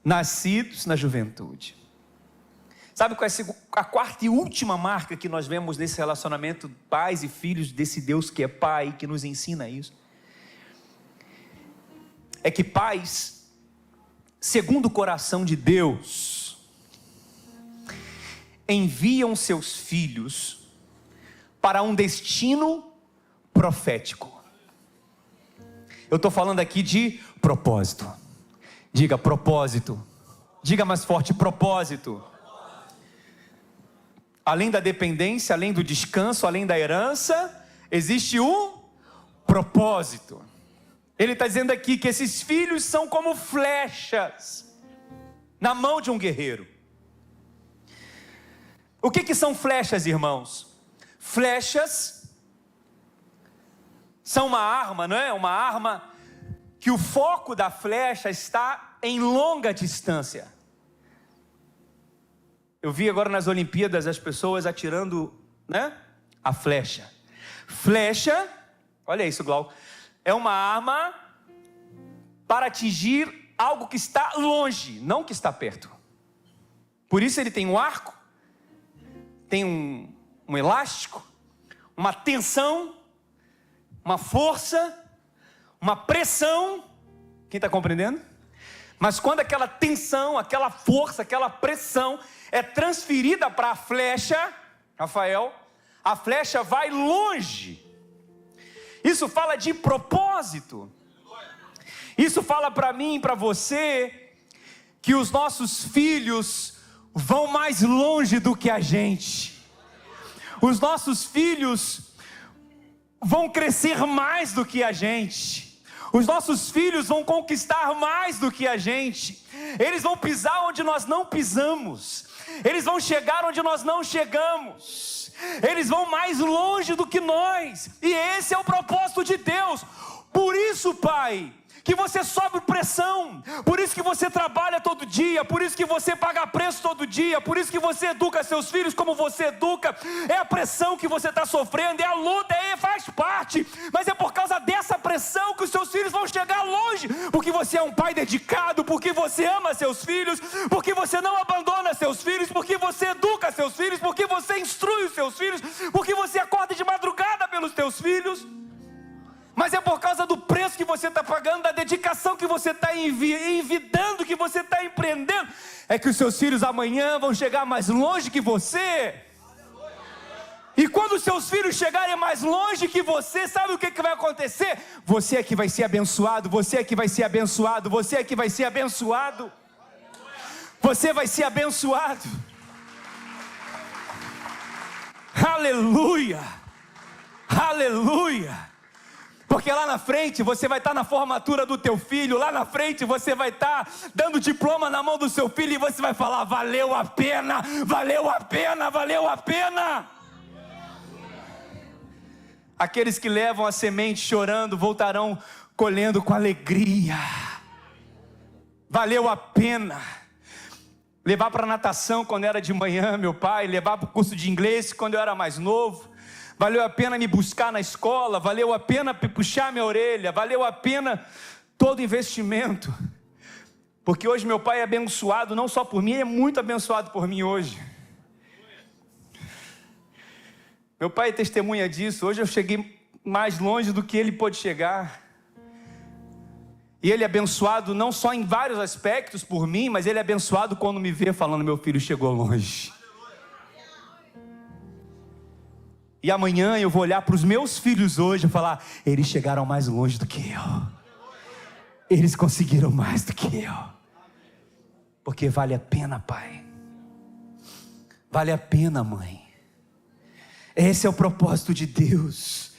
nascidos na juventude. Sabe qual é a 4ª e última marca que nós vemos nesse relacionamento pais e filhos desse Deus que é pai, que nos ensina isso? É que pais, segundo o coração de Deus, enviam seus filhos para um destino profético. Eu estou falando aqui de propósito. Diga propósito. Diga mais forte, propósito. Além da dependência, além do descanso, além da herança, existe um propósito. Ele está dizendo aqui que esses filhos são como flechas na mão de um guerreiro. O que são flechas, irmãos? Flechas são uma arma, não é? Uma arma que o foco da flecha está em longa distância. Eu vi agora nas Olimpíadas as pessoas atirando, né, a flecha. Flecha, olha isso, Glauco, é uma arma para atingir algo que está longe, não que está perto. Por isso ele tem um arco, tem um elástico, uma tensão, uma força, uma pressão. Quem está compreendendo? Mas quando aquela tensão, aquela força, aquela pressão é transferida para a flecha, Rafael, a flecha vai longe. Isso fala de propósito. Isso fala para mim e para você que os nossos filhos vão mais longe do que a gente. Os nossos filhos vão crescer mais do que a gente. Os nossos filhos vão conquistar mais do que a gente. Eles vão pisar onde nós não pisamos. Eles vão chegar onde nós não chegamos. Eles vão mais longe do que nós. E esse é o propósito de Deus. Por isso, Pai, que você sobe pressão, por isso que você trabalha todo dia, por isso que você paga preço todo dia, por isso que você educa seus filhos como você educa. É a pressão que você está sofrendo, é a luta, faz parte, mas é por causa dessa pressão que os seus filhos vão chegar longe, porque você é um pai dedicado, porque você ama seus filhos, porque você não abandona seus filhos, porque você educa seus filhos, porque você instrui os seus filhos, porque você acorda de madrugada pelos teus filhos. Mas é por causa do preço que você está pagando, da dedicação que você está envidando, que você está empreendendo, é que os seus filhos amanhã vão chegar mais longe que você. E quando os seus filhos chegarem mais longe que você, sabe o que vai acontecer? Você é que vai ser abençoado, você é que vai ser abençoado, você é que vai ser abençoado. Você vai ser abençoado. Aleluia, aleluia. Porque lá na frente você vai estar na formatura do teu filho, lá na frente você vai estar dando diploma na mão do seu filho e você vai falar: valeu a pena, valeu a pena, valeu a pena. Aqueles que levam a semente chorando voltarão colhendo com alegria. Valeu a pena. Levar para natação quando era de manhã, meu pai, levar para o curso de inglês quando eu era mais novo. Valeu a pena me buscar na escola, valeu a pena puxar minha orelha, valeu a pena todo investimento. Porque hoje meu pai é abençoado, não só por mim, ele é muito abençoado por mim hoje. Meu pai é testemunha disso, hoje eu cheguei mais longe do que ele pôde chegar. E ele é abençoado não só em vários aspectos por mim, mas ele é abençoado quando me vê falando: meu filho chegou longe. E amanhã eu vou olhar para os meus filhos hoje e falar: eles chegaram mais longe do que eu. Eles conseguiram mais do que eu. Porque vale a pena, pai. Vale a pena, mãe. Esse é o propósito de Deus.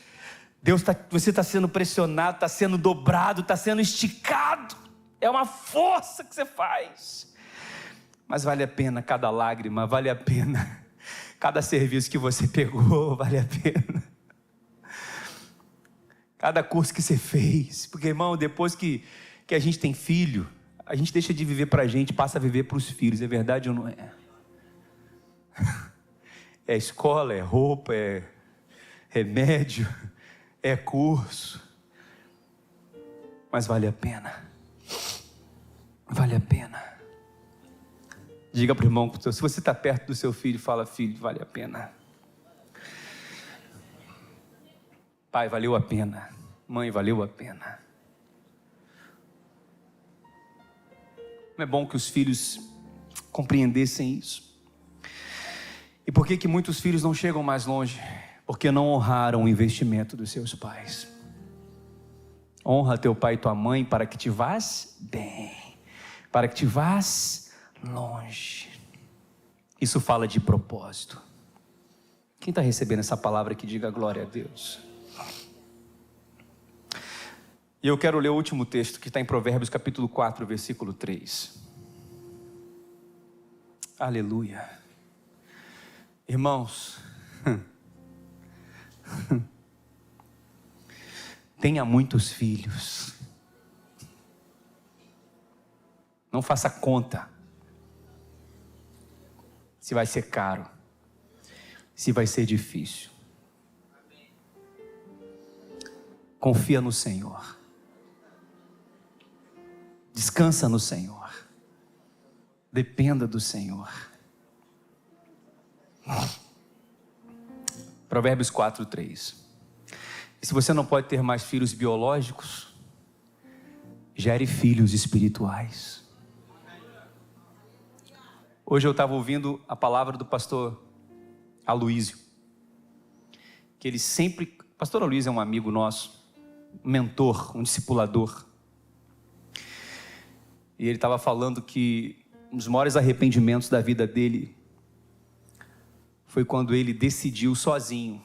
Você está sendo pressionado, está sendo dobrado, está sendo esticado. É uma força que você faz. Mas vale a pena cada lágrima, vale a pena cada serviço que você pegou, vale a pena. Cada curso que você fez. Porque, irmão, depois que a gente tem filho, a gente deixa de viver para a gente, passa a viver para os filhos. É verdade ou não é? É escola, é roupa, é remédio, é curso. Mas vale a pena. Vale a pena. Diga para o irmão, se você está perto do seu filho, fala: filho, vale a pena. Pai, valeu a pena. Mãe, valeu a pena. Como é bom que os filhos compreendessem isso. E por que muitos filhos não chegam mais longe? Porque não honraram o investimento dos seus pais. Honra teu pai e tua mãe para que te vás bem, para que te vás longe. Isso fala de propósito. Quem está recebendo essa palavra que diga glória a Deus? E eu quero ler o último texto que está em Provérbios capítulo 4, versículo 3. Aleluia. Irmãos, tenha muitos filhos. Não faça conta se vai ser caro, se vai ser difícil. Confia no Senhor. Descansa no Senhor. Dependa do Senhor. Provérbios 4, 3. E se você não pode ter mais filhos biológicos, gere filhos espirituais. Hoje eu estava ouvindo a palavra do pastor Aloísio, que ele sempre... Pastor Aloísio é um amigo nosso, um mentor, um discipulador. E ele estava falando que um dos maiores arrependimentos da vida dele foi quando ele decidiu sozinho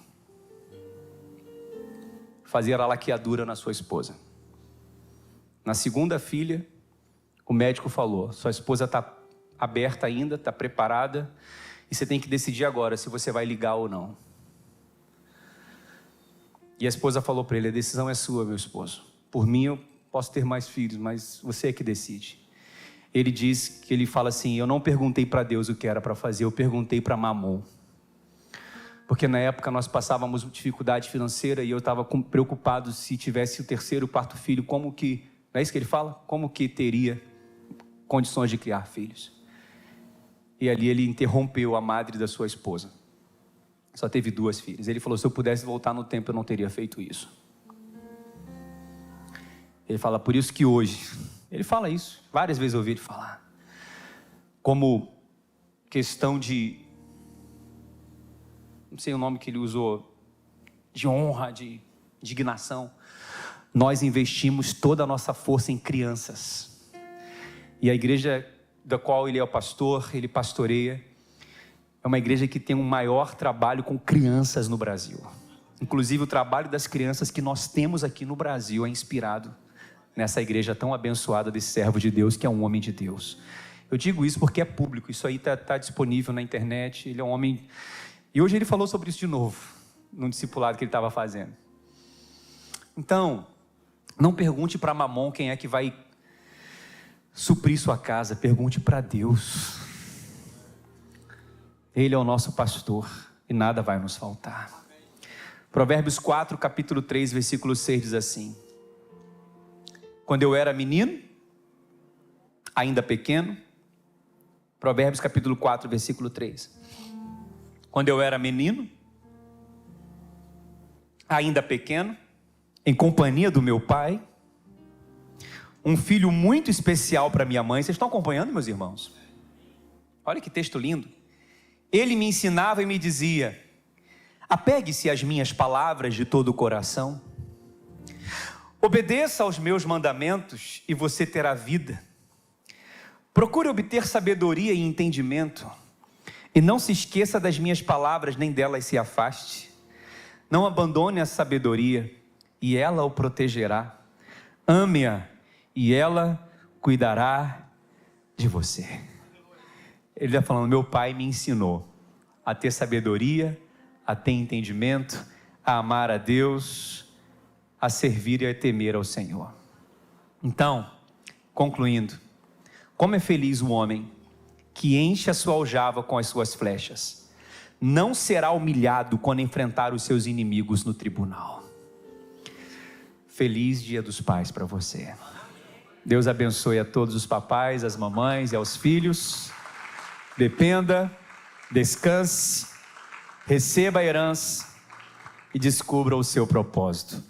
fazer a laqueadura na sua esposa. Na segunda filha, o médico falou: sua esposa está aberta ainda, está preparada, e você tem que decidir agora se você vai ligar ou não. E a esposa falou para ele: a decisão é sua, meu esposo. Por mim eu posso ter mais filhos, mas você é que decide. Ele diz que ele fala assim: eu não perguntei para Deus o que era para fazer, eu perguntei para Mamon. Porque na época nós passávamos dificuldade financeira e eu estava preocupado se tivesse o terceiro, quarto filho, como que, não é isso que ele fala? Como que teria condições de criar filhos? E ali ele interrompeu a madre da sua esposa. Só teve 2 filhas. Ele falou: se eu pudesse voltar no tempo eu não teria feito isso. Ele fala: por isso que hoje, ele fala isso, várias vezes eu ouvi ele falar, como questão de, não sei o nome que ele usou, de honra, de indignação, nós investimos toda a nossa força em crianças. E a igreja da qual ele é o pastor, ele pastoreia, é uma igreja que tem um maior trabalho com crianças no Brasil. Inclusive o trabalho das crianças que nós temos aqui no Brasil é inspirado nessa igreja tão abençoada desse servo de Deus, que é um homem de Deus. Eu digo isso porque é público, isso aí está disponível na internet, ele é um homem... E hoje ele falou sobre isso de novo, no discipulado que ele estava fazendo. Então, não pergunte para Mamon quem é que vai suprir sua casa, pergunte para Deus. Ele é o nosso pastor e nada vai nos faltar. Provérbios 4, capítulo 3, versículo 6 diz assim: quando eu era menino, ainda pequeno, Provérbios capítulo 4, versículo 3. Quando eu era menino, ainda pequeno, em companhia do meu pai, um filho muito especial para minha mãe. Vocês estão acompanhando, meus irmãos? Olha que texto lindo. Ele me ensinava e me dizia: apegue-se às minhas palavras de todo o coração. Obedeça aos meus mandamentos e você terá vida. Procure obter sabedoria e entendimento. E não se esqueça das minhas palavras, nem delas se afaste. Não abandone a sabedoria e ela o protegerá. Ame-a e ela cuidará de você. Ele está falando: meu pai me ensinou a ter sabedoria, a ter entendimento, a amar a Deus, a servir e a temer ao Senhor. Então, concluindo, como é feliz o homem que enche a sua aljava com as suas flechas. Não será humilhado quando enfrentar os seus inimigos no tribunal. Feliz Dia dos Pais para você. Deus abençoe a todos os papais, as mamães e aos filhos. Dependa, descanse, receba a herança e descubra o seu propósito.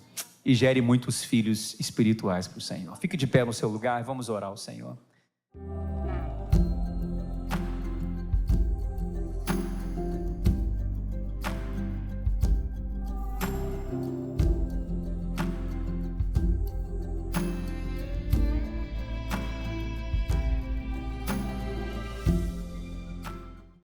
E gere muitos filhos espirituais para o Senhor. Fique de pé no seu lugar e vamos orar ao Senhor.